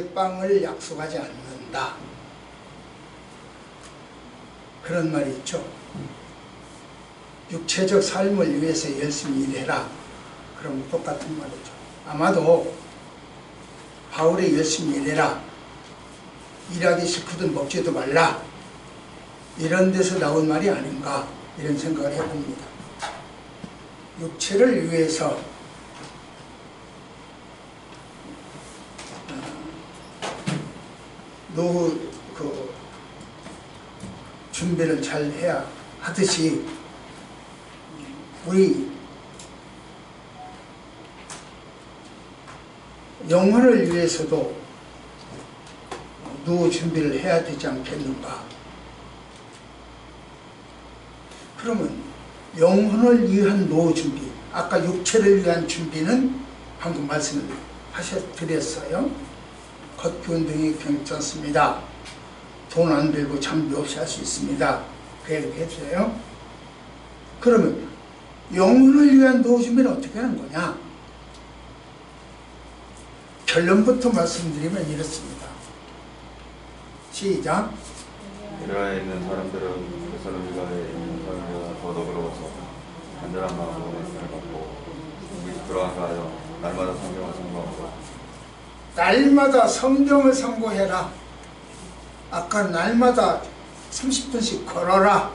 빵을 약속하지 않는다. 그런 말이 있죠. 육체적 삶을 위해서 열심히 일해라. 그럼 똑같은 말이죠. 아마도 바울이 열심히 일해라, 일하기 싫거든 먹지도 말라, 이런 데서 나온 말이 아닌가, 이런 생각을 해봅니다. 육체를 위해서 노후 준비를 잘 해야 하듯이 우리 영혼을 위해서도 노후 준비를 해야 되지 않겠는가. 그러면 영혼을 위한 노후 준비, 아까 육체를 위한 준비는 방금 말씀을 드렸어요. 걷기 운동이 괜찮습니다. 돈 안 들고 장비 없이 할 수 있습니다. 그렇게 해주세요. 그러면 영혼을 위한 노후 준비는 어떻게 하는 거냐? 결론부터 말씀드리면 이렇습니다. 시작. 베레아에 있는 사람들은 데살로니가에 있는 사람들과 더 더불어서 간절한 마음으로 말씀을 받고 그리스도로 하여 날마다 성경을 상고하고. 날마다 성경을 상고해라. 아까 날마다 30분씩 걸어라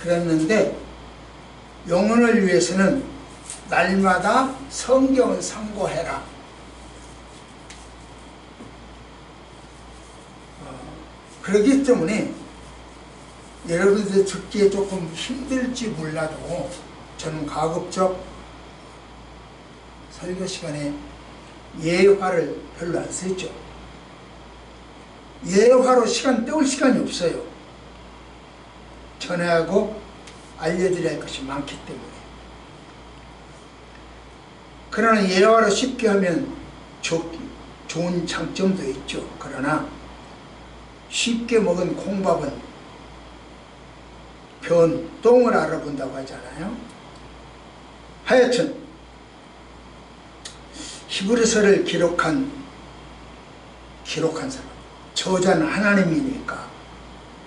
그랬는데, 영혼을 위해서는 날마다 성경을 상고해라. 그렇기 때문에 여러분들 듣기에 조금 힘들지 몰라도 저는 가급적 설교 시간에 예화를 별로 안 쓰죠. 예화로 시간 때울 시간이 없어요. 전하고 알려드려야 할 것이 많기 때문에. 그러나 예화로 쉽게 하면 좋은 장점도 있죠. 그러나 쉽게 먹은 콩밥은 똥을 알아본다고 하잖아요. 하여튼 히브리서를 기록한 사람, 저자는 하나님이니까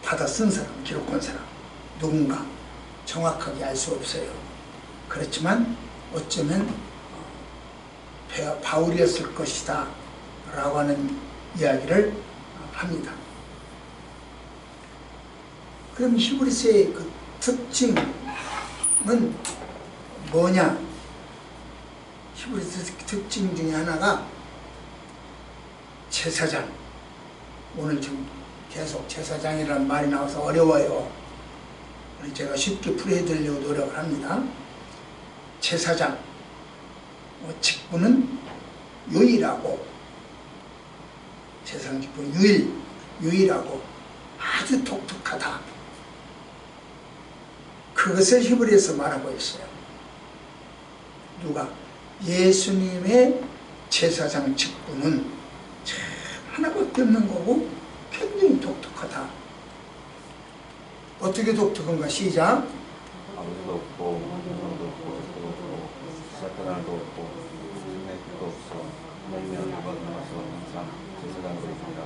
받아 쓴 사람, 기록한 사람, 누군가 정확하게 알 수 없어요. 그렇지만 어쩌면 바울이었을 것이다 라고 하는 이야기를 합니다. 그럼 히브리서의 그 특징은 뭐냐? 히브리서 특징 중에 하나가 제사장. 오늘 지금 계속 제사장이라는 말이 나와서 어려워요. 제가 쉽게 풀어드리려고 노력을 합니다. 제사장 직분은 유일하고, 제사장 직분 유일하고 아주 독특하다. 그것을 히브리에서 말하고 있어요. 누가? 예수님의 제사장 직분은 참 하나밖에 없는 거고 굉장히 독특하다. 어떻게 독특한가? 시작. 아버지도 없고 형도 없고 적도 없고 시작한 날도 없고 끝낼 것도 없어 하나님의 받은 말씀 항상 제사장으로 있습니다.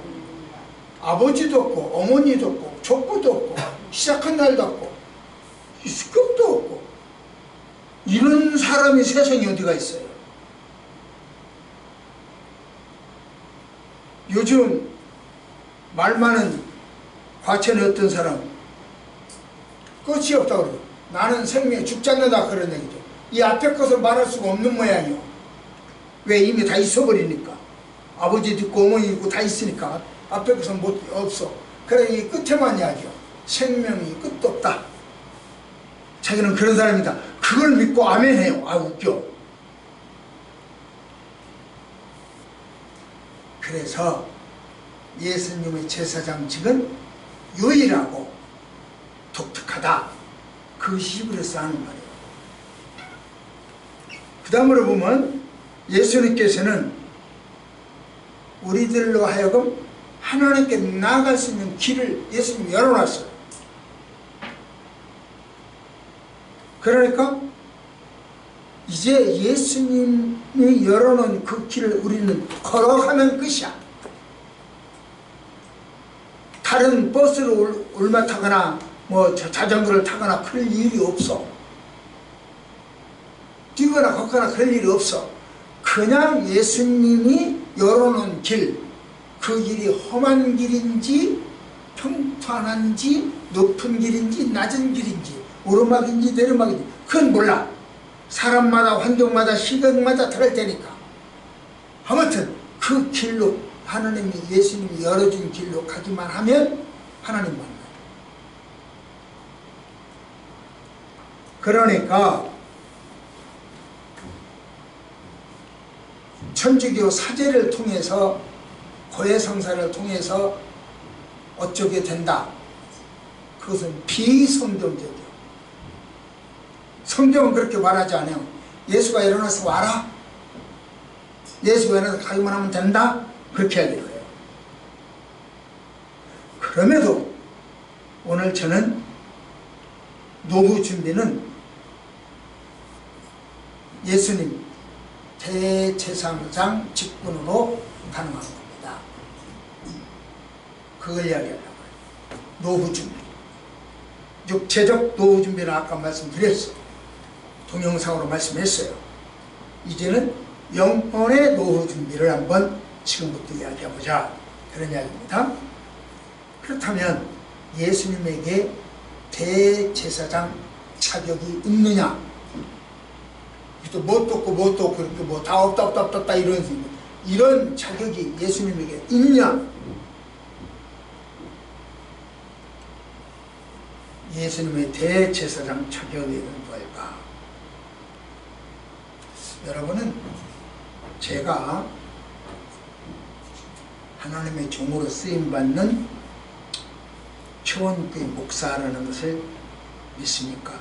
아버지도 없고 어머니도 없고 족보도 없고 시작한 날도 없고 끝도 없고, 이런 사람이 세상에 어디가 있어요? 요즘 말 많은 과천의 어떤 사람 끝이 없다고 그래요. 나는 생명에 죽지 않는다, 그런 얘기죠. 이 앞에 것을 말할 수가 없는 모양이요. 왜? 이미 다 있어버리니까. 아버지도 있고 어머니 있고 다 있으니까 앞에 것은 없어. 그래, 이 끝에만 이야기요. 생명이 끝도 없다. 자기는 그런 사람이다. 그걸 믿고 아멘해요. 아, 웃겨. 그래서 예수님의 제사장직은 유일하고 독특하다. 그것이 히브리서 하는 말이에요. 그 다음으로 보면 예수님께서는 우리들로 하여금 하나님께 나아갈 수 있는 길을 예수님이 열어놨어요. 그러니까 이제 예수님이 열어놓은 그 길을 우리는 걸어가면 끝이야. 다른 버스를 올라타거나 뭐 자전거를 타거나 그럴 일이 없어. 뛰거나 걷거나 그럴 일이 없어. 그냥 예수님이 열어놓은 길, 그 길이 험한 길인지 평탄한지 높은 길인지 낮은 길인지 오르막인지 내리막인지 그건 몰라. 사람마다 환경마다 시간마다 다를 테니까. 아무튼 그 길로 하나님이 예수님이 열어준 길로 가기만 하면 하나님 만나요. 그러니까 천주교 사제를 통해서 고해성사를 통해서 어쩌게 된다. 그것은 비성경적이에요. 성경은 그렇게 말하지 않아요. 예수가 일어나서 와라. 예수가 일어나서 가기만 하면 된다. 그렇게 해야 돼요. 그럼에도 오늘 저는 노후 준비는 예수님 대제사장 직분으로 가능한 겁니다. 그걸 이야기하려고 해요. 노후 준비. 육체적 노후 준비는 아까 말씀드렸어요. 동영상으로 말씀했어요. 이제는 영혼의 노후 준비를 한번 지금부터 이야기해보자. 그런 이야기입니다. 그렇다면 예수님에게 대제사장 자격이 있느냐? 또 뭣도 없고 뭣도 없고 그렇게 뭐 다 없다 이런 자격이 예수님에게 있냐? 예수님의 대제사장 자격이 있는 걸까? 여러분은 제가 하나님의 종으로 쓰임받는 초원교회 목사라는 것을 믿습니까?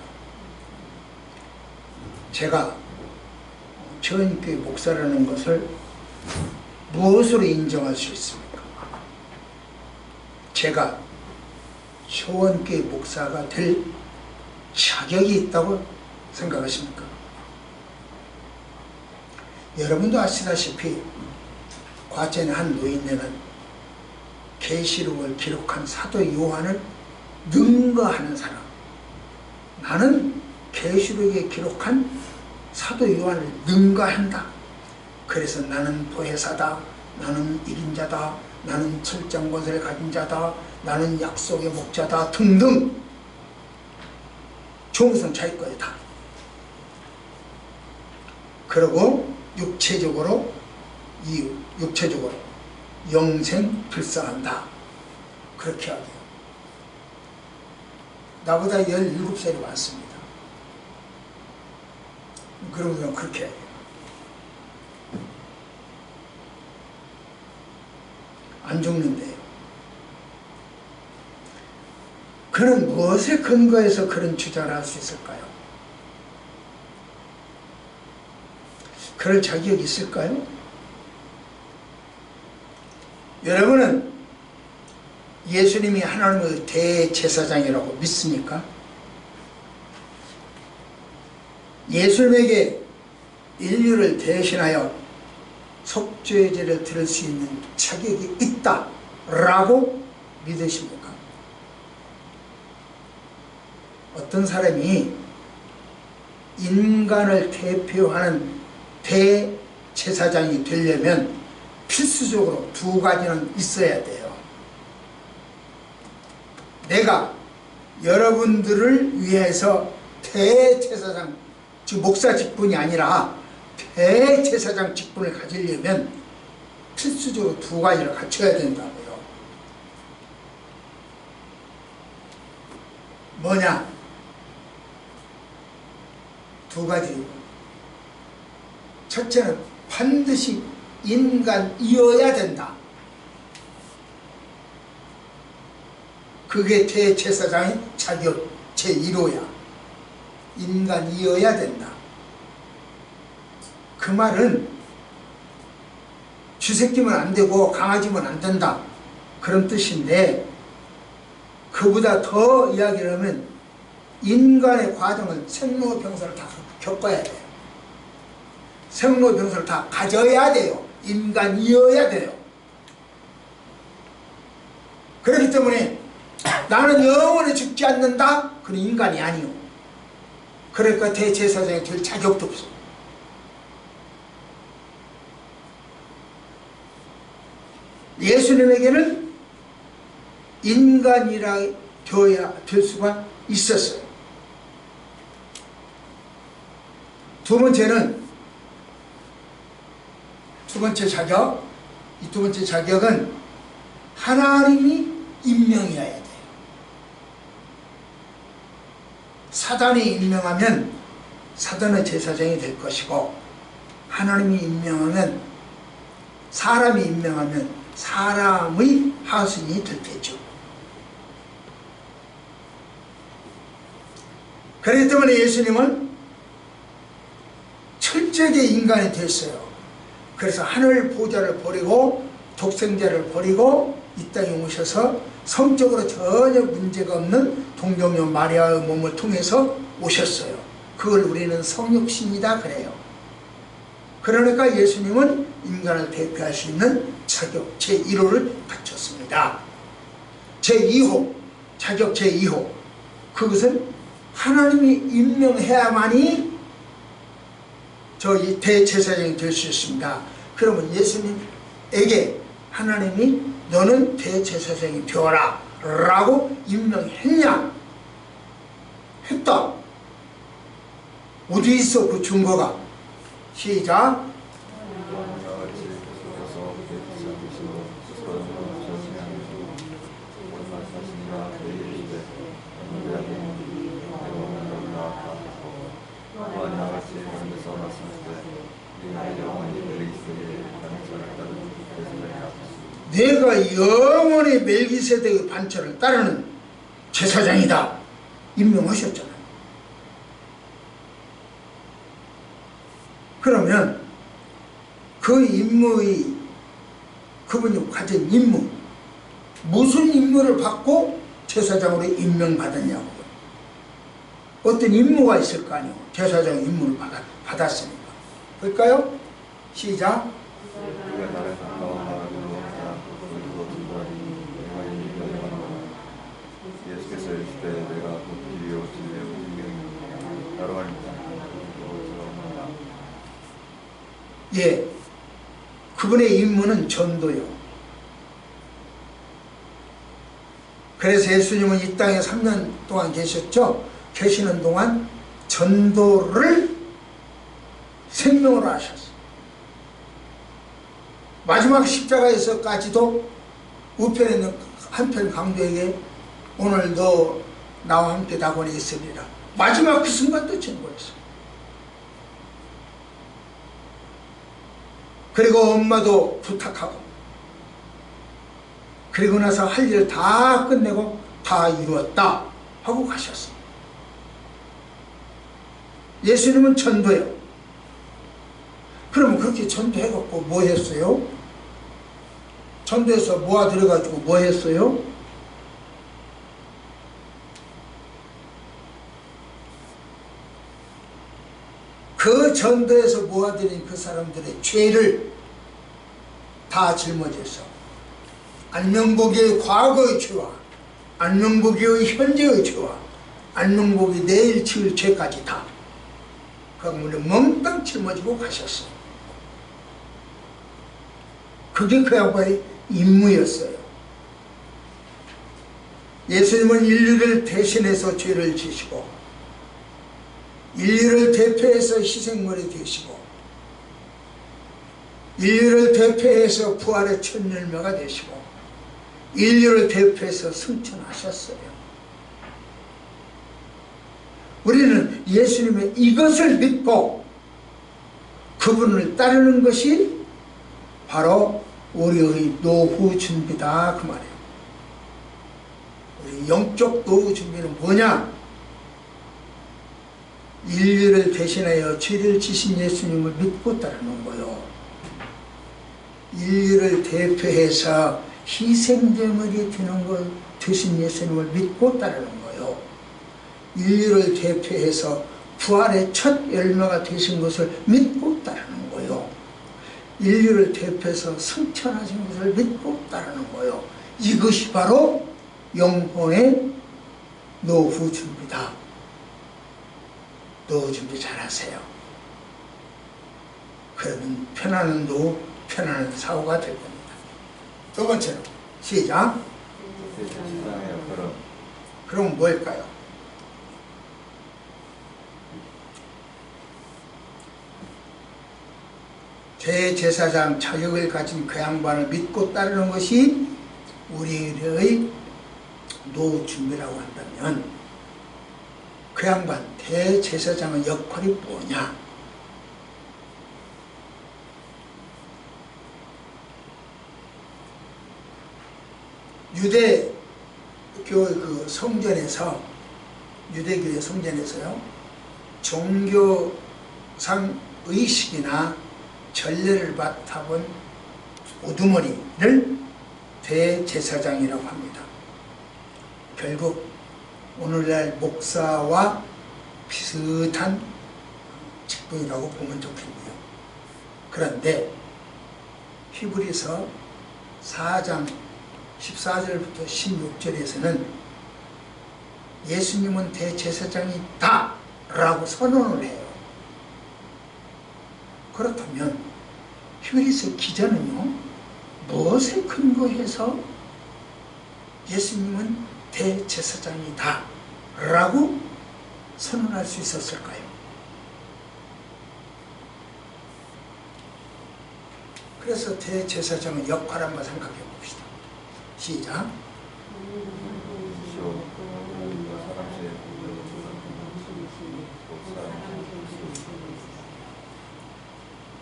제가 초원교회 목사라는 것을 무엇으로 인정할 수 있습니까? 제가 초원교회 목사가 될 자격이 있다고 생각하십니까? 여러분도 아시다시피 과전에 한 노인네는 계시록을 기록한 사도 요한을 능가하는 사람. 나는 계시록에 기록한 사도 요한을 능가한다. 그래서 나는 보혜사다. 나는 이긴자다. 나는 철장 권세를 가진 자다. 나는 약속의 목자다. 등등 좋은 것은 자기 거에 다. 그리고 육체적으로 영생 불쌍한다. 그렇게 하게요. 나보다 17살이 많습니다. 그러면 그렇게 해요. 안 죽는데요. 그는 무엇에 근거해서 그런 주장을 할 수 있을까요? 그럴 자격이 있을까요? 여러분은 예수님이 하나님의 대제사장이라고 믿습니까? 예수님에게 인류를 대신하여 속죄의 제를 드릴 수 있는 자격이 있다라고 믿으십니까? 어떤 사람이 인간을 대표하는 대제사장이 되려면 필수적으로 두 가지는 있어야 돼요. 내가 여러분들을 위해서 대제사장, 즉 목사 직분이 아니라 대제사장 직분을 가지려면 필수적으로 두 가지를 갖춰야 된다고요. 뭐냐? 두 가지. 첫째는 반드시 인간이어야 된다. 그게 대제사장의 자격 제1호야. 인간이어야 된다. 그 말은 쥐새끼면 안 되고 강아지면 안 된다. 그런 뜻인데, 그보다 더 이야기를 하면 인간의 과정은 생로병사를 다 겪어야 돼요. 생로병사를 다 가져야 돼요. 인간이어야 돼요. 그렇기 때문에 나는 영원히 죽지 않는다? 그런 인간이 아니요. 그러니까 대제사장이 될 자격도 없어. 예수님에게는 인간이라 되어야 될 수가 있었어요. 두 번째 자격, 이 두 번째 자격은 하나님이 임명해야 돼요. 사단이 임명하면 사단의 제사장이 될 것이고, 하나님이 임명하면, 사람이 임명하면 사람의 하수인이 될 테죠. 그렇기 때문에 예수님은 철저하게 인간이 됐어요. 그래서 하늘 보좌를 버리고 독생자를 버리고 이 땅에 오셔서 성적으로 전혀 문제가 없는 동정녀 마리아의 몸을 통해서 오셨어요. 그걸 우리는 성육신이다 그래요. 그러니까 예수님은 인간을 대표할 수 있는 자격 제1호를 갖췄습니다. 제2호, 자격 제2호, 그것은 하나님이 임명해야만이 저희 대제사장이 될 수 있습니다. 그러면 예수님에게 하나님이 너는 대제사장이 되어라 라고 임명했냐? 했다. 어디 있어 그 증거가? 시작. 내가 영원히 멜기세덱의 반차를 따르는 제사장이다 임명하셨잖아요. 그러면 그 임무의 그분이 가진 임무, 무슨 임무를 받고 제사장으로 임명받았냐고요. 어떤 임무가 있을 거 아니에요. 제사장 임무를 받았으니까. 그럴까요? 시작. 예, 그분의 임무는 전도요. 그래서 예수님은 이 땅에 3년 동안 계셨죠. 계시는 동안 전도를 생명으로 하셨어요. 마지막 십자가에서까지도 우편에 있는 한편 강도에게 오늘 너 나와 함께 낙원에 있으리라. 마지막 그 순간도 전도했어요. 그리고 엄마도 부탁하고, 그리고 나서 할 일 다 끝내고 다 이루었다 하고 가셨어요. 예수님은 전도요. 그러면 그렇게 전도해갖고 뭐 했어요? 전도해서 모아들여가지고 뭐 했어요? 그 전도에서 모아들인 그 사람들의 죄를 다 짊어져서 안명복의 과거의 죄와 안명복의 현재의 죄와 안명복이 내일 지을 죄까지 다 그분을 멍땅 짊어지고 가셨어요. 그게 그 양반의 임무였어요. 예수님은 인류를 대신해서 죄를 지시고 인류를 대표해서 희생물이 되시고 인류를 대표해서 부활의 첫 열매가 되시고 인류를 대표해서 승천하셨어요. 우리는 예수님의 이것을 믿고 그분을 따르는 것이 바로 우리의 노후 준비다 그 말이에요. 우리 영적 노후 준비는 뭐냐? 인류를 대신하여 죄를 지신 예수님을 믿고 따르는 거요. 인류를 대표해서 희생제물이 되는 것 되신 예수님을 믿고 따르는 거요. 인류를 대표해서 부활의 첫 열매가 되신 것을 믿고 따르는 거요. 인류를 대표해서 승천하신 것을 믿고 따르는 거요. 이것이 바로 영혼의 노후 준비다. 노후 준비 잘 하세요. 그러면 편안한 노후, 편안한 사후가 될 겁니다. 두 번째로 시작. 대제사장의 역할은 그럼 뭘까요? 대제사장 자격을 가진 그 양반을 믿고 따르는 것이 우리의 노후 준비라고 한다면 그 양반 대제사장의 역할이 뭐냐? 유대교 그 성전에서 유대교의 성전에서요 종교상 의식이나 전례를 맡아본 우두머리를 대제사장이라고 합니다. 결국 오늘날 목사와 비슷한 직분이라고 보면 좋겠네요. 그런데 히브리서 4장 14절부터 16절에서는 예수님은 대제사장이다 라고 선언을 해요. 그렇다면 히브리서 기자는요 무엇에 근거해서 예수님은 대제사장이다 라고 선언할 수 있었을까요? 그래서 대제사장의 역할 한번 생각해 봅시다. 시작.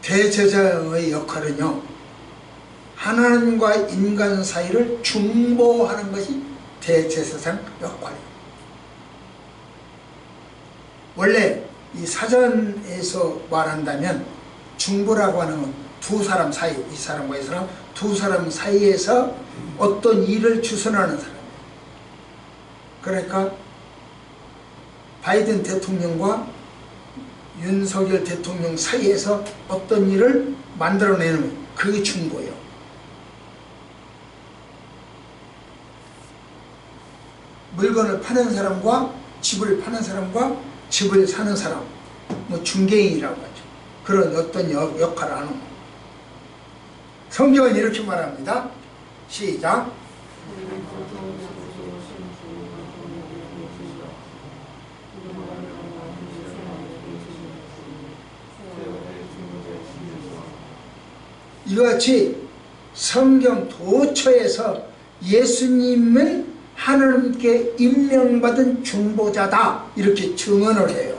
대제사장의 역할은요 하나님과 인간 사이를 중보하는 것이 대제사장 역할이에요. 원래 이 사전에서 말한다면 중보라고 하는 건 두 사람 사이, 이 사람과 이 사람, 두 사람 사이에서 어떤 일을 주선하는 사람이에요. 그러니까 바이든 대통령과 윤석열 대통령 사이에서 어떤 일을 만들어내는 그게 중보예요. 물건을 파는 사람과 집을 파는 사람과 집을 사는 사람, 뭐 중개인이라고 하죠. 그런 어떤 역할을 하는 거. 성경은 이렇게 말합니다. 시작. 이같이 성경 도처에서 예수님은 하나님께 임명받은 중보자다 이렇게 증언을 해요.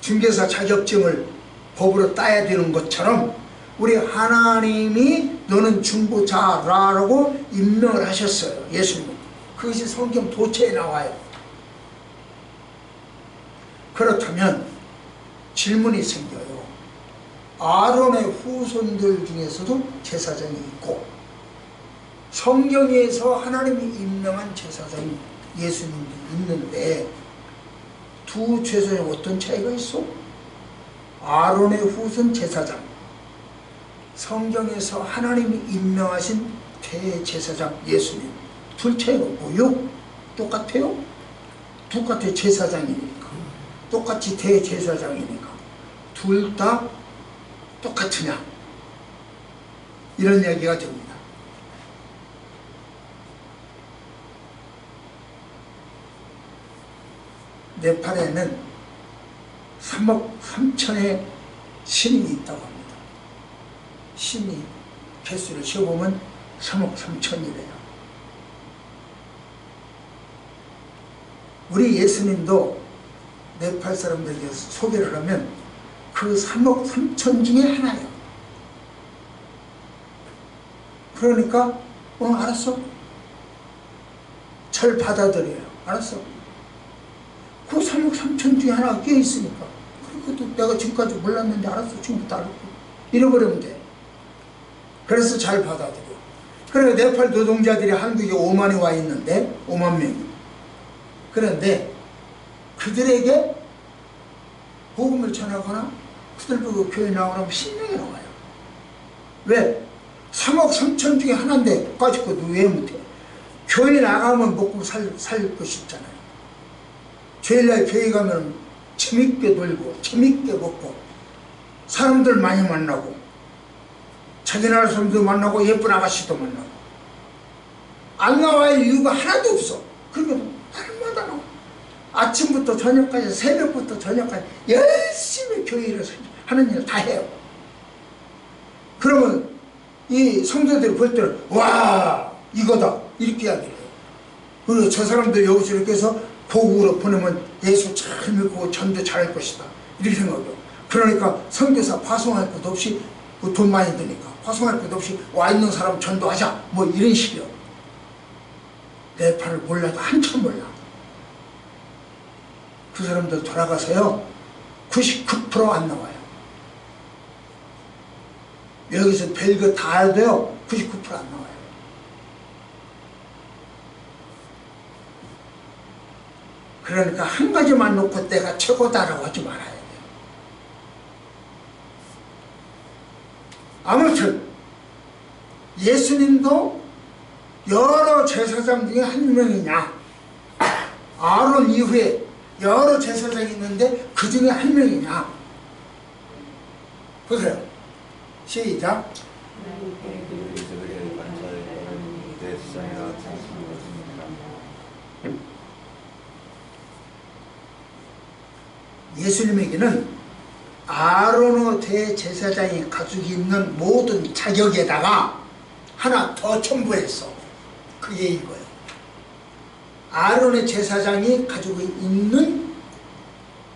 중개사 자격증을 법으로 따야 되는 것처럼 우리 하나님이 너는 중보자라고 임명을 하셨어요. 예수님. 그것이 성경 도처에 나와요. 그렇다면 질문이 생겨요. 아론의 후손들 중에서도 제사장이 있고 성경에서 하나님이 임명한 제사장이 예수님이 있는데 두 제사장에 어떤 차이가 있어? 아론의 후손 제사장, 성경에서 하나님이 임명하신 대제사장 예수님, 둘 차이가 뭐요? 똑같아요? 똑같아. 제사장이니까, 똑같이 대제사장이니까 둘 다 똑같으냐? 이런 얘기가 됩니다. 네팔에는 3억 3천의 신이 있다고 합니다. 신이 개수를 세어보면 3억 3천이래요. 우리 예수님도 네팔 사람들에게 소개를 하면 그 3억 3천 중에 하나예요. 그러니까 알았어. 잘 받아들여요. 알았어. 그 3억 3천 중에 하나가 껴있으니까 그것도 내가 지금까지 몰랐는데 알았어. 지금부터 알았고 잃어버리면 돼. 그래서 잘 받아들여. 그래 네팔 노동자들이 한국에 5만이 와 있는데 5만 명이. 그런데 그들에게 복음을 전하거나 그들 보고 교회 나오라면 10명이 나와요. 왜? 3억 3천 중에 하나인데 가지고 왜 못해? 교회 나가면 먹고 살 것이 있잖아요. 주일날 교회 가면 재밌게 놀고 재밌게 먹고 사람들 많이 만나고 자기 나라 사람도 만나고 예쁜 아가씨도 만나고 안 나와야 이유가 하나도 없어. 그러니까 날마다 나와. 아침부터 저녁까지 새벽부터 저녁까지 열심히 교회를 하는 일 다 해요. 그러면 이 성도들이 볼 때는 와 이거다 이렇게 이야기를 해요. 그리고 저 사람들 여기서 이렇게 해서 고국으로 보내면 예수 잘 믿고 전도 잘할 것이다 이렇게 생각해요. 그러니까 선교사 파송할 것도 없이 돈 많이 드니까 파송할 것도 없이 와 있는 사람 전도하자 뭐 이런 식이요. 네팔을 몰라도 한참 몰라. 그 사람들 돌아가서요 99% 안 나와요. 여기서 별거 다 해도요 99% 안 나와요. 그러니까 한 가지만 놓고 내가 최고다라고 하지 말아야 돼요. 아무튼 예수님도 여러 제사장 중에 한 명이냐, 아론 이후에 여러 제사장이 있는데 그 중에 한 명이냐 보세요. 시작. 예수님에게는 아론의 대제사장이 가지고 있는 모든 자격에다가 하나 더 첨부했어. 그게 이거예요. 아론의 제사장이 가지고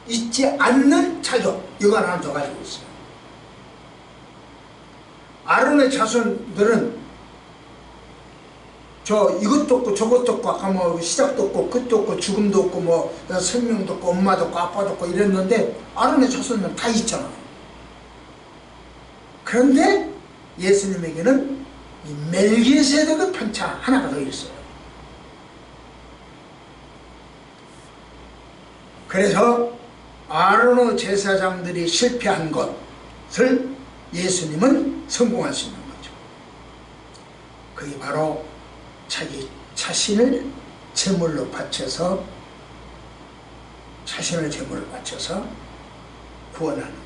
있지 않는 자격, 이거 하나 더 가지고 있어요. 아론의 자손들은 이것도 없고 저것도 없고 아까 뭐 시작도 없고 끝도 없고 죽음도 없고 뭐 생명도 없고 엄마도 없고 아빠도 없고 이랬는데 아론의 자손은 다 있잖아요. 그런데 예수님에게는 이 멜기세덱의 편차 하나가 더 있어요. 그래서 아론의 제사장들이 실패한 것을 예수님은 성공할 수 있는 거죠. 그게 바로 자기 자신을 제물로 바쳐서 구원하는 거예요.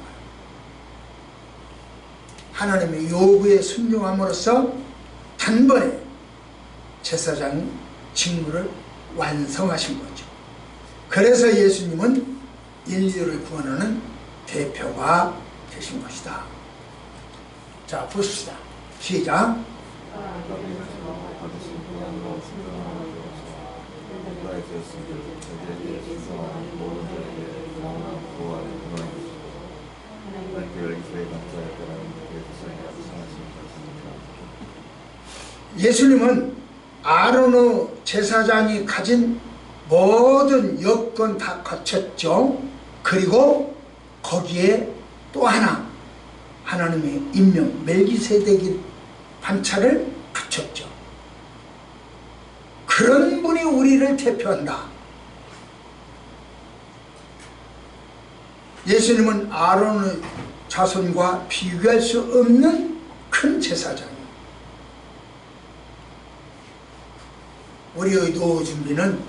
하나님의 요구에 순종함으로써 단번에 제사장 직무를 완성하신 거죠. 그래서 예수님은 인류를 구원하는 대표가 되신 것이다. 자, 보십시다. 시작. 예수님은 아론의 제사장이 가진 모든 여건 다 갖췄죠. 그리고 거기에 또 하나 하나님의 임명 멜기세덱의 반차를 갖췄죠. 그런 분이 우리를 대표한다. 예수님은 아론의 자손과 비교할 수 없는 큰 제사장이에요. 우리의 노후 준비는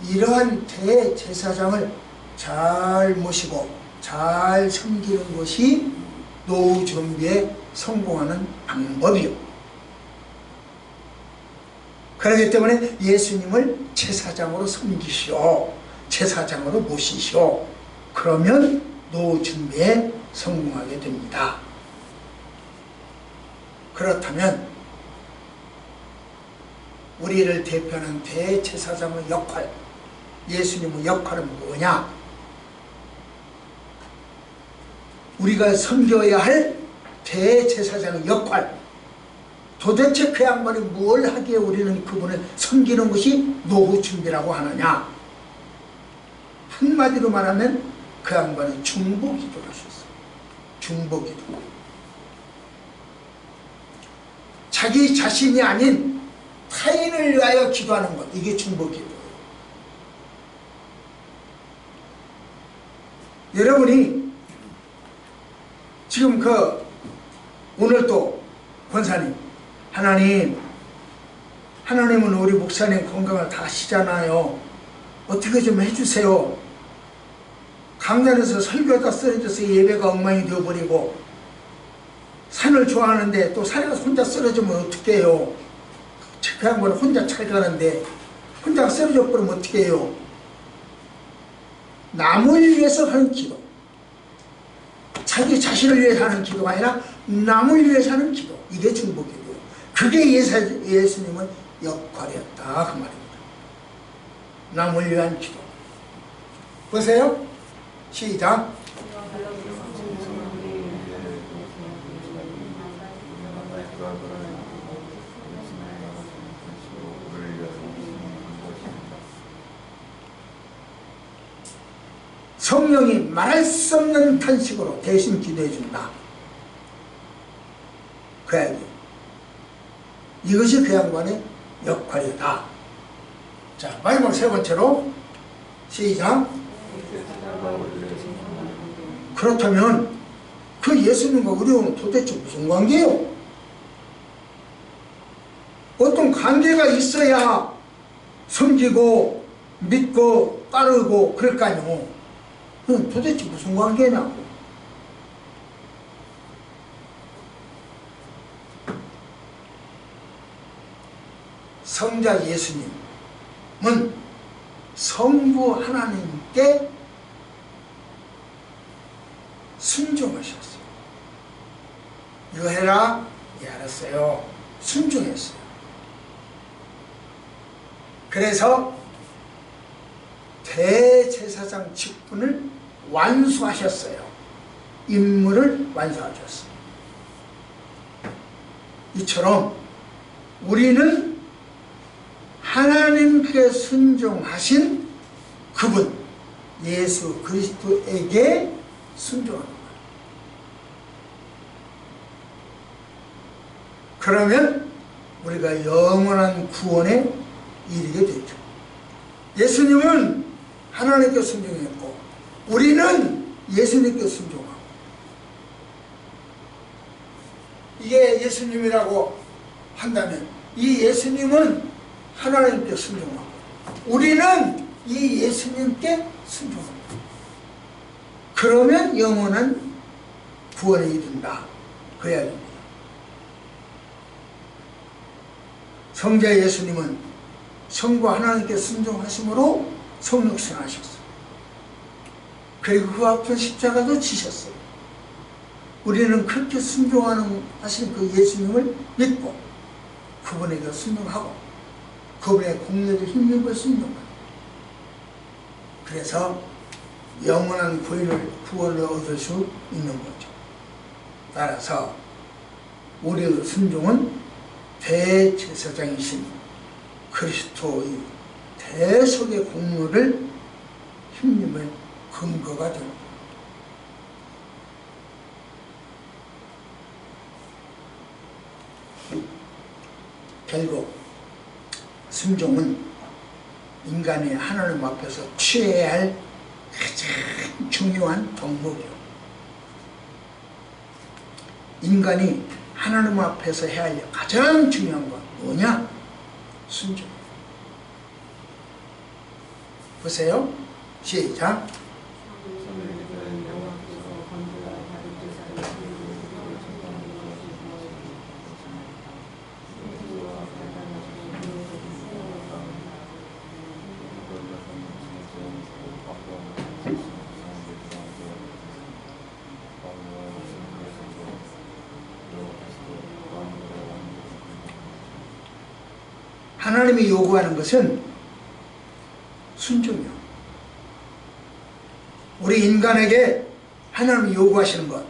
이러한 대제사장을 잘 모시고 잘 섬기는 것이 노후 준비에 성공하는 방법이요. 그렇기 때문에 예수님을 제사장으로 섬기시오, 제사장으로 모시시오. 그러면 노후 준비에 성공하게 됩니다. 그렇다면 우리를 대표하는 대제사장의 역할, 예수님의 역할은 뭐냐? 우리가 섬겨야 할 대제사장의 역할, 도대체 그 양반이 뭘 하기에 우리는 그분을 섬기는 것이 노후 준비라고 하느냐? 한마디로 말하면 그 양반은 중보기도를 할 수 있어요. 중보기도. 자기 자신이 아닌 타인을 위하여 기도하는 것, 이게 중보기도예요. 여러분이 지금 오늘 또 권사님, 하나님은 우리 목사님 건강을 다 아시잖아요. 어떻게 좀 해주세요. 강단에서 설교하다 쓰러져서 예배가 엉망이 되어버리고, 산을 좋아하는데 또 산에 가서 혼자 쓰러지면 어떡해요. 그 양반은 혼자 잘 가는데 혼자 쓰러져 버리면 어떡해요. 남을 위해서 하는 기도, 자기 자신을 위해서 하는 기도가 아니라 남을 위해서 하는 기도, 이게 중보기도예요. 그게 예수님은 역할이었다 그 말입니다. 남을 위한 기도. 보세요. 시작. 성령이 말할 수 없는 탄식으로 대신 기도해 준다. 그 이야기. 이것이 그 양반의 역할이다. 자, 마지막 세 번째로 시작. 그렇다면 그 예수님과 우리는 도대체 무슨 관계예요? 어떤 관계가 있어야 섬기고 믿고 따르고 그럴 거 아니오. 도대체 무슨 관계냐고. 성자 예수님은 성부 하나님께 순종하셨어요. 이거 해라. 예, 알았어요. 순종했어요. 그래서 대제사장 직분을 완수하셨어요. 임무를 완수하셨어요. 이처럼 우리는 하나님께 순종하신 그분 예수 그리스도에게 순종하는 거예요. 그러면 우리가 영원한 구원에 이르게 되죠. 예수님은 하나님께 순종했고 우리는 예수님께 순종하고, 이게 예수님이라고 한다면 이 예수님은 하나님께 순종하고 우리는 이 예수님께 순종합니다. 그러면 영원한 구원에 이른다. 그 이야기입니다. 성자 예수님은 성부 하나님께 순종하심으로 성육신하셨어요. 그리고 그 앞에 십자가도 지셨어요. 우리는 그렇게 순종하는 하신 그 예수님을 믿고 그분에게 순종하고 그분의 공로를 힘입을 수 있는 거예요. 그래서 영원한 구원을 얻을 수 있는 거죠. 따라서 우리의 순종은 대제사장이신 그리스도의 대속의 공로를 힘입을 근거가 됩니다. 결국 순종은 인간이 하나님 앞에서 취해야 할 가장 중요한 덕목이요. 인간이 하나님 앞에서 해야 할 가장 중요한 건 뭐냐? 순종. 보세요. 시작. 하나님이 요구하는 것은 순종이요. 우리 인간에게 하나님이 요구하시는 것,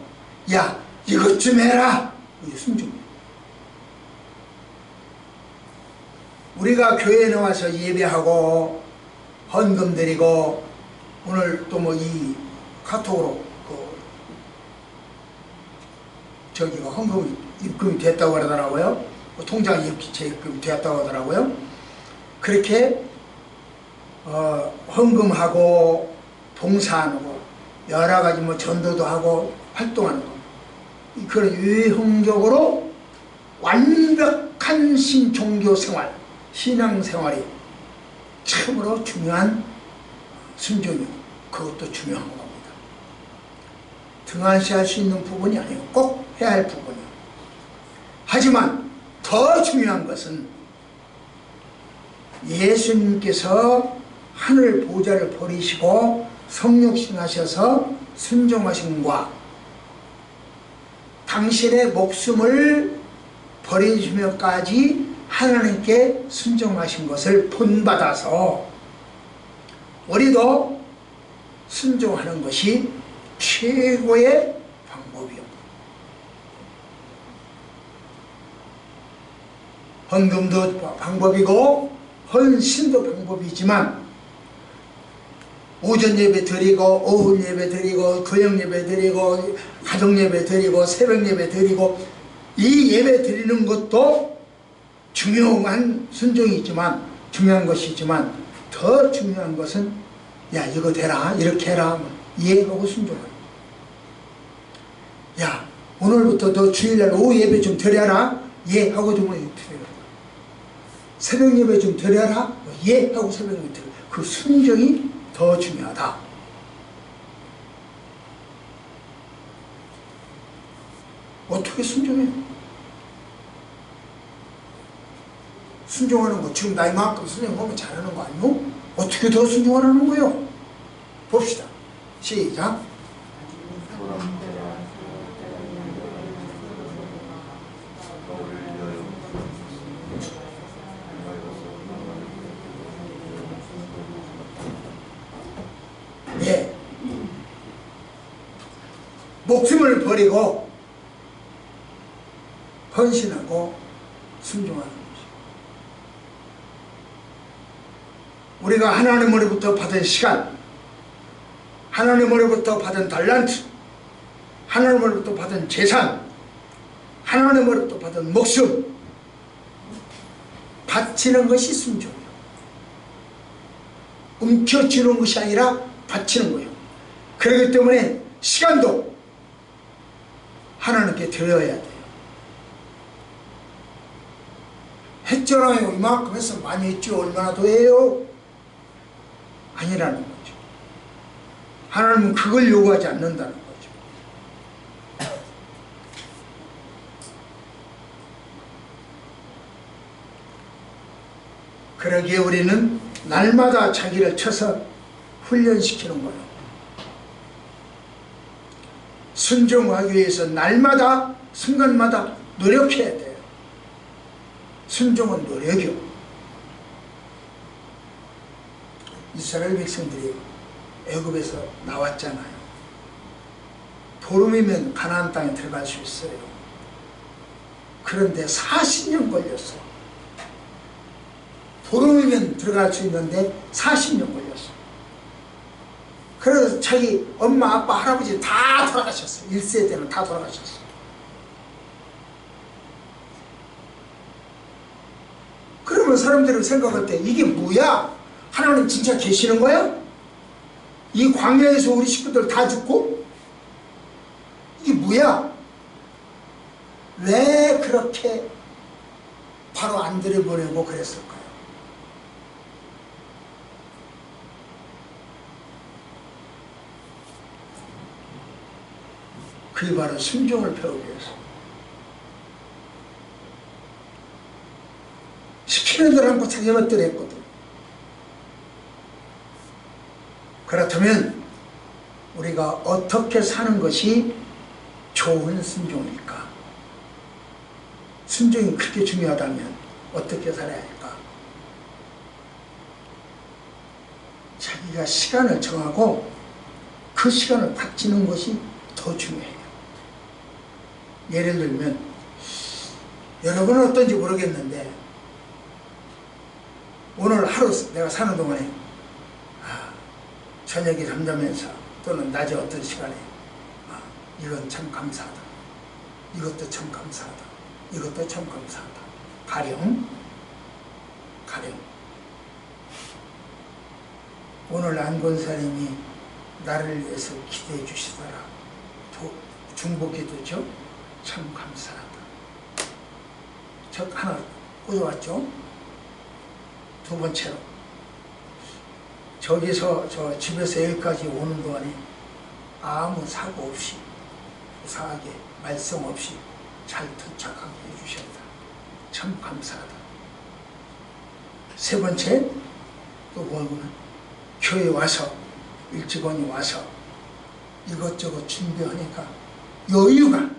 야 이것 좀 해라. 이게 순종이요. 우리가 교회에 나와서 예배하고 헌금 드리고, 오늘 또 뭐 이 카톡으로 저기가 헌금 입금이 됐다고 그러더라고요. 통장 입금이 되었다고 하더라고요. 그렇게 헌금하고 봉사하고 여러 가지 뭐 전도도 하고 활동하는 거, 그런 유형적으로 완벽한 신종교 생활, 신앙생활이 참으로 중요한 순종이고 그것도 중요한 겁니다. 등한시할 수 있는 부분이 아니고 꼭 해야 할 부분이에요. 하지만 더 중요한 것은 예수님께서 하늘 보좌를 버리시고 성육신하셔서 순종하심과 당신의 목숨을 버리시면까지 하나님께 순종하신 것을 본받아서 우리도 순종하는 것이 최고의 방법이요. 헌금도 방법이고 헌신도 방법이지만 오전 예배 드리고 오후 예배 드리고 교역 예배 드리고 가정 예배 드리고 새벽 예배 드리고 이 예배 드리는 것도 중요한 순종이지만 중요한 것이지만 더 중요한 것은 야 이거 되라 이렇게 해라 이해하고 순종하라. 야 오늘부터 너 주일날 오후 예배 좀 드려라 예하고 좀 드려라. 새벽 예배 좀 드려라 예하고 새벽 예배 드려라. 그 순종이 더 중요하다. 어떻게 순종해요? 순종하는 거 지금 나이만큼 순종하면 잘하는 거 아니요? 어떻게 더 순종하라는 거예요? 봅시다. 시작. 예. 목숨을 버리고 헌신하고 순종하는 것이 우리가 하나님으로부터 받은 시간, 하나님으로부터 받은 달란트, 하나님으로부터 받은 재산, 하나님으로부터 받은 목숨 바치는 것이 순종이에요. 움켜쥐는 것이 아니라 바치는 거예요. 그렇기 때문에 시간도 하나님께 드려야 돼요. 했잖아요. 이만큼 해서 많이 했죠. 얼마나 더 해요? 아니라는 거죠. 하나님은 그걸 요구하지 않는다는 거죠. 그러기에 우리는 날마다 자기를 쳐서 훈련시키는 거예요. 순종하기 위해서 날마다 순간마다 노력해야 돼요. 순종은 노력이요. 이스라엘 백성들이 애굽에서 나왔잖아요. 보름이면 가나안 땅에 들어갈 수 있어요. 그런데 40년 걸렸어. 보름이면 들어갈 수 있는데 40년 걸렸어. 그래서 자기 엄마, 아빠, 할아버지 다 돌아가셨어요. 1세대는 다 돌아가셨어요. 그러면 사람들은 생각할 때 이게 뭐야? 하나님 진짜 계시는 거야? 이 광야에서 우리 식구들 다 죽고? 이게 뭐야? 왜 그렇게 바로 안 들여보내고 그랬을까요? 그게 바로 순종을 배우기 위해서. 시키는 대로 않고 자기 멋대로 했거든. 그렇다면 우리가 어떻게 사는 것이 좋은 순종일까? 순종이 그렇게 중요하다면 어떻게 살아야 할까? 자기가 시간을 정하고 그 시간을 바치는 것이 더 중요해요. 예를 들면 여러분은 어떤지 모르겠는데 오늘 하루 내가 사는 동안에 저녁에 잠자면서 또는 낮에 어떤 시간에 이건 참 감사하다. 이것도 참 감사하다. 이것도 참 감사하다. 가령 오늘 안권사님이 나를 위해서 기도해 주시더라. 중보기도죠. 참 감사하다. 저 하나 꽂아왔죠. 두 번째로 저기서 저 집에서 여기까지 오는 동안에 아무 사고 없이 무사하게 말썽 없이 잘 도착하게 해주셨다. 참 감사하다. 세 번째 또 뭐냐면 교회 와서 일찍원이 와서 이것저것 준비하니까 여유가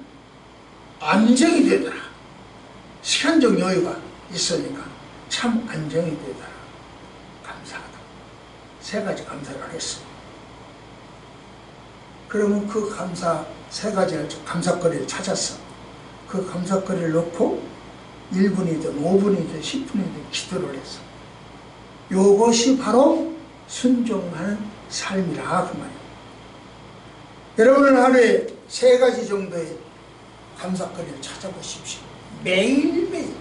안정이 되더라. 시간적 여유가 있으니까 참 안정이 되더라. 감사하다. 세 가지 감사를 했습니다. 그러면 그 감사 세 가지를 감사거리를 찾았어. 그 감사거리를 넣고 1분이든 5분이든 10분이든 기도를 했어. 요것이 바로 순종하는 삶이라 그 말이에요. 여러분은 하루에 세 가지 정도의 감사거리를 찾아보십시오. 매일매일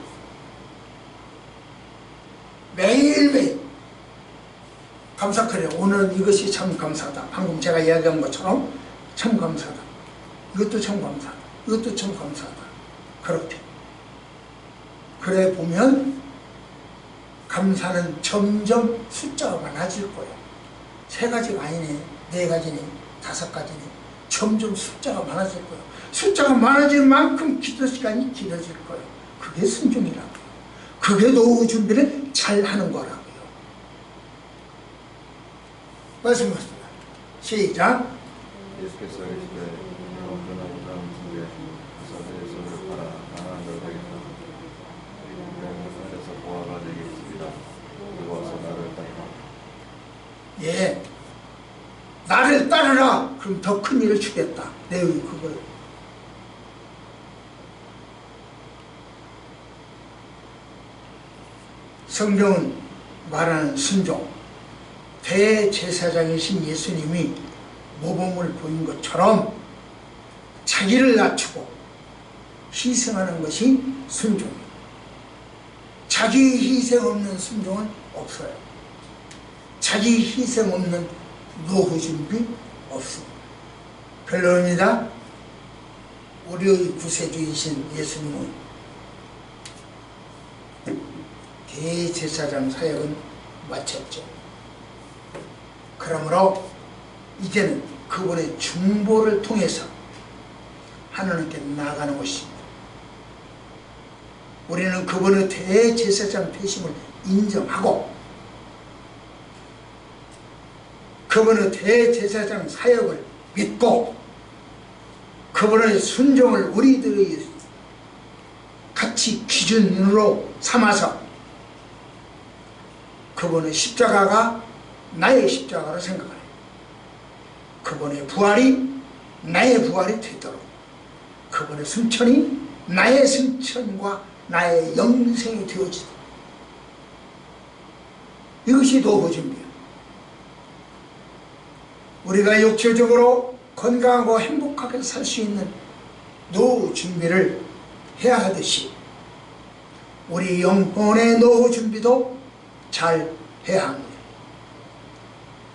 감사거리. 오늘은 이것이 참 감사하다. 방금 제가 이야기한 것처럼 참 감사하다. 이것도 참 감사하다. 이것도 참 감사하다. 그렇게 그래 보면 감사는 점점 숫자가 많아질 거예요. 세 가지가 아니네, 네 가지네, 다섯 가지네. 점점 숫자가 많아질 거예요. 숫자가 많아질 만큼 기도 시간이 길어질 거예요. 그게 순종이라고요. 그게 노후 준비를 잘 하는 거라고요. 말씀하십니다. 시작. 예수께서 이르시되 온전한 사람 중에 사대의 손을 팔아 가난한 자를 되겠다. 하늘에서 보아가 내게 있습니다. 그리고 와서 나를 따르라. 예, 나를 따르라. 그럼 더 큰 일을 주겠다. 내용이 그걸. 성경은 말하는 순종, 대제사장이신 예수님이 모범을 보인 것처럼 자기를 낮추고 희생하는 것이 순종이에요. 자기 희생 없는 순종은 없어요. 자기 희생 없는 노후 준비 없습니다. 결론입니다. 우리의 구세주이신 예수님은 대제사장 사역은 마쳤죠. 그러므로 이제는 그분의 중보를 통해서 하나님께 나아가는 것입니다. 우리는 그분의 대제사장 되심을 인정하고 그분의 대제사장 사역을 믿고 그분의 순종을 우리들의 가치 기준으로 삼아서 그분의 십자가가 나의 십자가로 생각해요. 그분의 부활이 나의 부활이 되도록 그분의 승천이 나의 승천과 나의 영생이 되어지도록 이것이 노후 준비예요. 우리가 육체적으로 건강하고 행복하게 살 수 있는 노후 준비를 해야 하듯이 우리 영혼의 노후 준비도 잘 해야 합니다.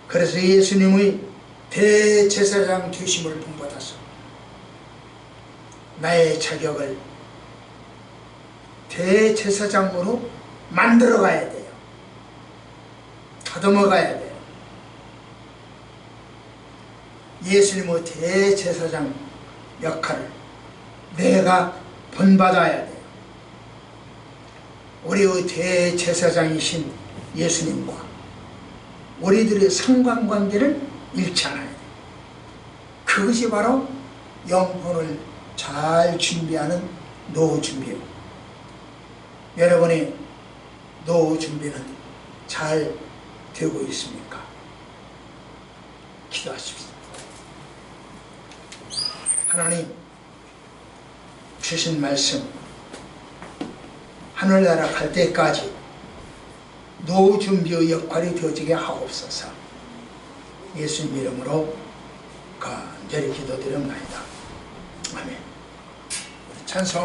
그래서 예수님의 대제사장 되심을 본받아서 나의 자격을 대제사장으로 만들어 가야 돼요. 다듬어 가야 돼요. 예수님의 대제사장 역할을 내가 본받아야 돼요. 우리의 대제사장이신 예수님과 우리들의 상관관계를 잃지 않아야 돼요. 그것이 바로 영혼을 잘 준비하는 노후 준비예요. 여러분의 노후 준비는 잘 되고 있습니까? 기도하십시오. 하나님 주신 말씀 하늘나라 갈 때까지 노후 준비의 역할이 되어지게 하옵소서. 예수님 이름으로 간절히 기도드립니다. 아멘. 찬송.